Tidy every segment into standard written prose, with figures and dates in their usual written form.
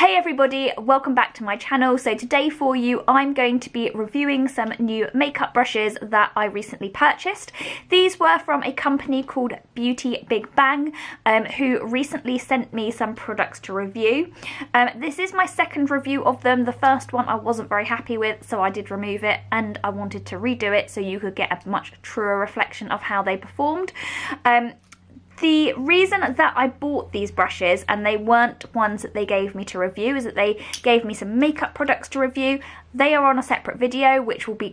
Hey everybody, welcome back to my channel. So today for you I'm going to be reviewing some new makeup brushes that I recently purchased. These were from a company called Beauty Big Bang, who recently sent me some products to review. This is my second review of them. The first one I wasn't very happy with, so I did remove it and I wanted to redo it so you could get a much truer reflection of how they performed. The reason that I bought these brushes, and they weren't ones that they gave me to review, is that they gave me some makeup products to review. They are on a separate video which will be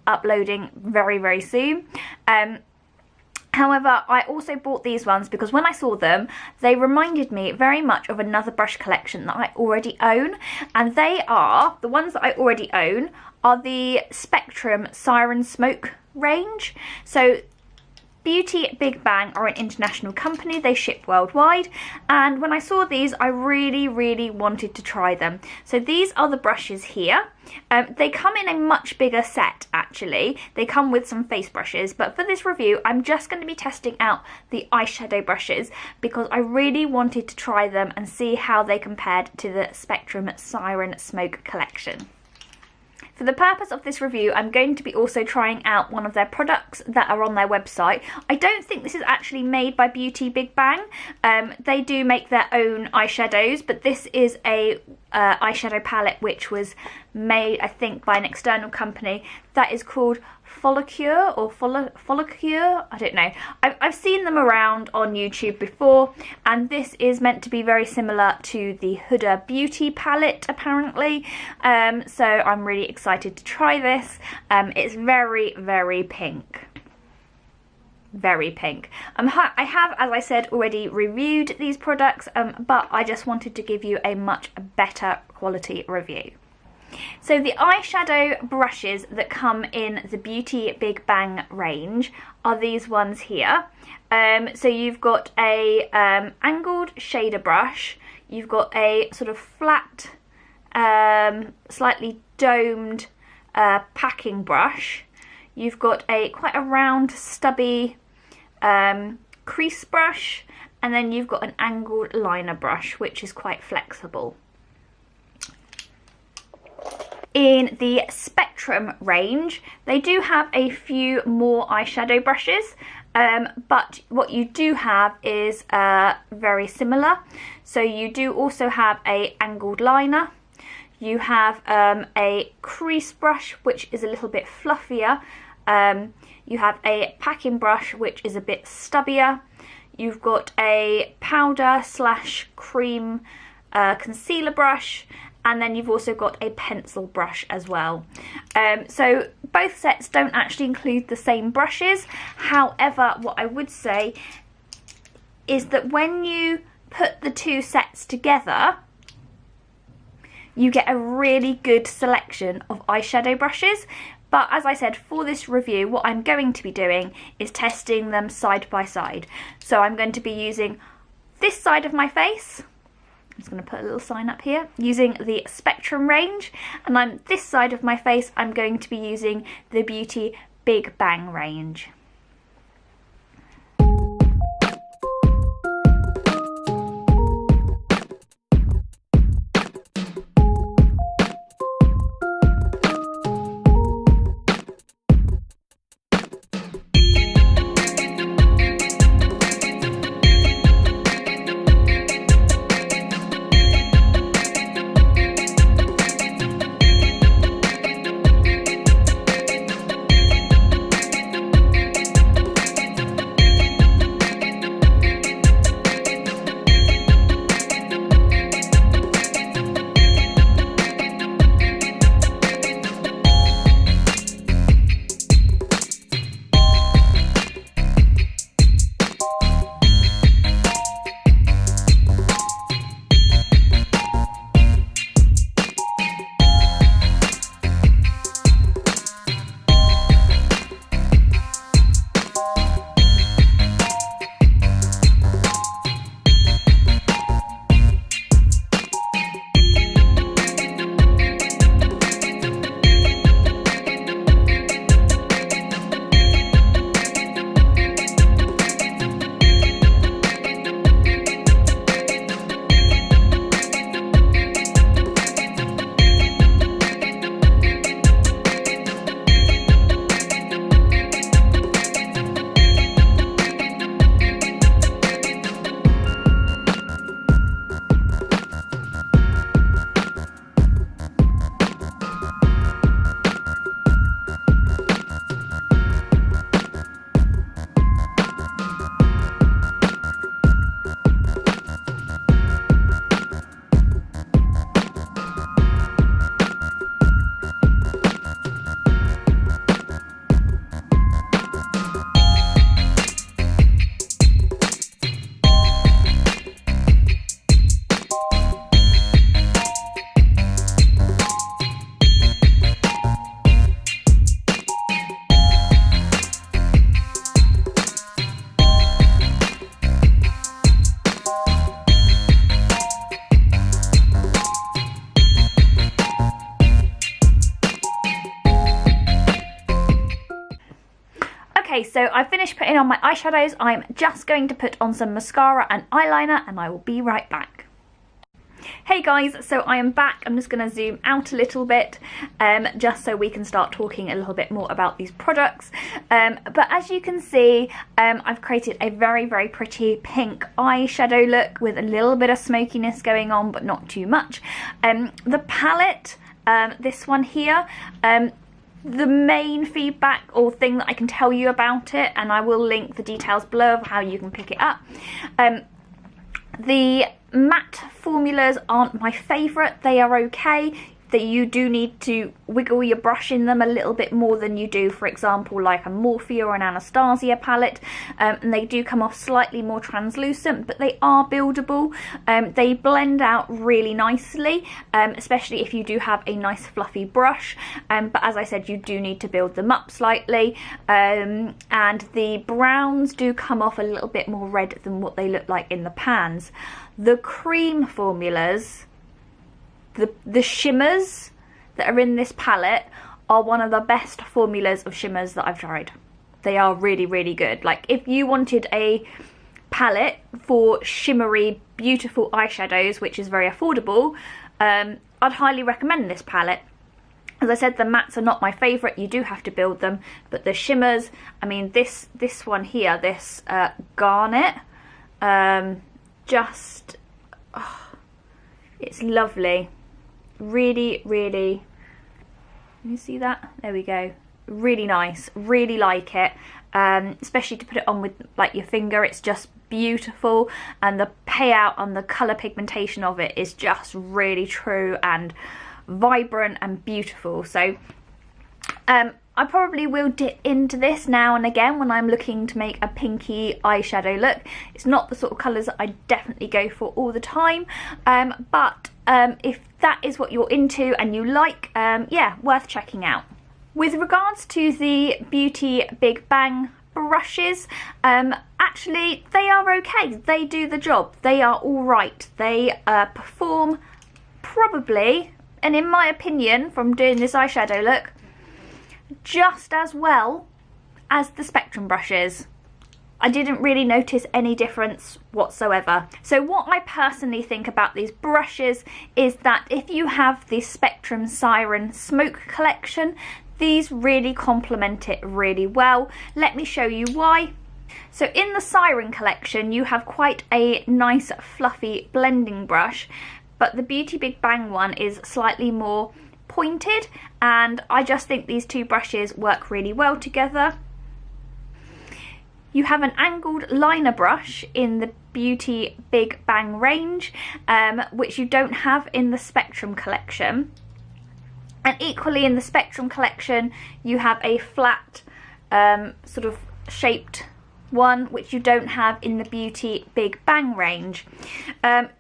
uploading very soon. However, I also bought these ones because when I saw them, they reminded me very much of another brush collection that I already own. And they are, the ones that I already own, are the Spectrum Siren Smoke range. So Beauty Big Bang are an international company, they ship worldwide, and when I saw these I really wanted to try them. So these are the brushes here. They come in a much bigger set actually. They come with some face brushes, but for this review I'm just going to be testing out the eyeshadow brushes because I really wanted to try them and see how they compared to the Spectrum Siren Smoke collection. For the purpose of this review, I'm going to be also trying out one of their products that are on their website. I don't think this is actually made by Beauty Big Bang. They do make their own eyeshadows, but this is a eyeshadow palette which was made, I think, by an external company that is called Folicure or Folicure, I don't know. I've seen them around on YouTube before, and this is meant to be very similar to the Huda Beauty palette apparently. So I'm really excited to try this. It's very pink. Very pink. I have, as I said, already reviewed these products, but I just wanted to give you a much better quality review. So the eyeshadow brushes that come in the Beauty Big Bang range are these ones here. So you've got a angled shader brush, you've got a sort of flat, slightly domed packing brush, you've got quite a round stubby crease brush, and then you've got an angled liner brush which is quite flexible. In the Spectrum range, they do have a few more eyeshadow brushes, but what you do have is very similar. So you do also have a angled liner, you have a crease brush which is a little bit fluffier, you have a packing brush which is a bit stubbier, you've got a powder slash cream concealer brush, and then you've also got a pencil brush as well. So both sets don't actually include the same brushes. However, what I would say is that when you put the two sets together, you get a really good selection of eyeshadow brushes. But as I said, for this review, what I'm going to be doing is testing them side by side. So I'm going to be using this side of my face. I'm just going to put a little sign up here, using the Spectrum range, and on this side of my face I'm going to be using the Beauty Big Bang range. so I finished putting on my eyeshadows. I'm just going to put on some mascara and eyeliner, and I will be right back. Hey guys, so I am back. I'm just going to zoom out a little bit just so we can start talking a little bit more about these products. But as you can see, I've created a very, very pretty pink eyeshadow look with a little bit of smokiness going on, but not too much. The palette, this one here, the main feedback or thing that I can tell you about it, and I will link the details below of how you can pick it up. The matte formulas aren't my favourite. They are okay. That you do need to wiggle your brush in them a little bit more than you do, for example, like a Morphe or an Anastasia palette, and they do come off slightly more translucent, but they are buildable. They blend out really nicely, especially if you do have a nice fluffy brush, but as I said, you do need to build them up slightly, and the browns do come off a little bit more red than what they look like in the pans. The cream formulas, the shimmers that are in this palette are one of the best formulas of shimmers that I've tried. They are really, really good. Like, if you wanted a palette for shimmery, beautiful eyeshadows, which is very affordable, I'd highly recommend this palette. As I said, the mattes are not my favourite. You do have to build them, but the shimmers, I mean, this one here, this Garnet, just, oh, it's lovely. Really, really, can you see that? There we go. Really nice, really like it, especially to put it on with like your finger. It's just beautiful, and the payout and the colour pigmentation of it is just really true and vibrant and beautiful. So I probably will dip into this now and again when I'm looking to make a pinky eyeshadow look. It's not the sort of colours that I definitely go for all the time, but if that is what you're into and you like, yeah, worth checking out. With regards to the Beauty Big Bang brushes, actually they are okay. They do the job. They are all right. They perform probably, and in my opinion from doing this eyeshadow look, just as well as the Spectrum brushes. I didn't really notice any difference whatsoever. So what I personally think about these brushes is that if you have the Spectrum Siren Smoke collection, these really complement it really well. Let me show you why. So in the Siren collection, you have quite a nice fluffy blending brush, but the Beauty Big Bang one is slightly more pointed, and I just think these two brushes work really well together. You have an angled liner brush in the Beauty Big Bang range, which you don't have in the Spectrum collection. And equally in the Spectrum collection, you have a flat sort of shaped one, which you don't have in the Beauty Big Bang range.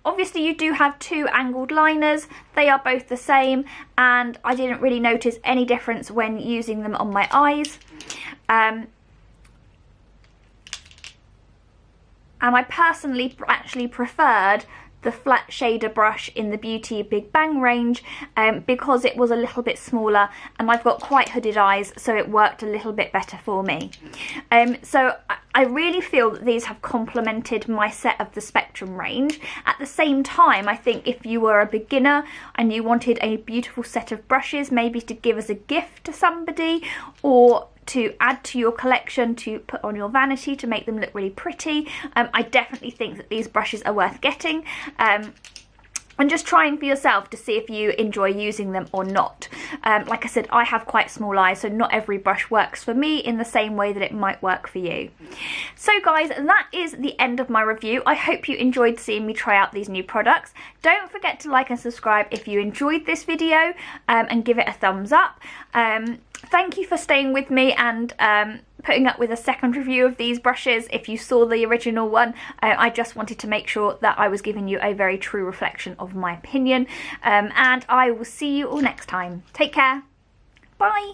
Obviously you do have two angled liners. They are both the same, and I didn't really notice any difference when using them on my eyes. And I personally actually preferred the flat shader brush in the Beauty Big Bang range because it was a little bit smaller, and I've got quite hooded eyes, so it worked a little bit better for me. So I really feel that these have complemented my set of the Spectrum range. At the same time, I think if you were a beginner and you wanted a beautiful set of brushes, maybe to give as a gift to somebody, or to add to your collection to put on your vanity to make them look really pretty, I definitely think that these brushes are worth getting. And just trying for yourself to see if you enjoy using them or not. Like I said, I have quite small eyes, so not every brush works for me in the same way that it might work for you. So guys, that is the end of my review. I hope you enjoyed seeing me try out these new products. Don't forget to like and subscribe if you enjoyed this video, and give it a thumbs up. Thank you for staying with me and putting up with a second review of these brushes. If you saw the original one, I just wanted to make sure that I was giving you a very true reflection of my opinion, and I will see you all next time. Take care. Bye.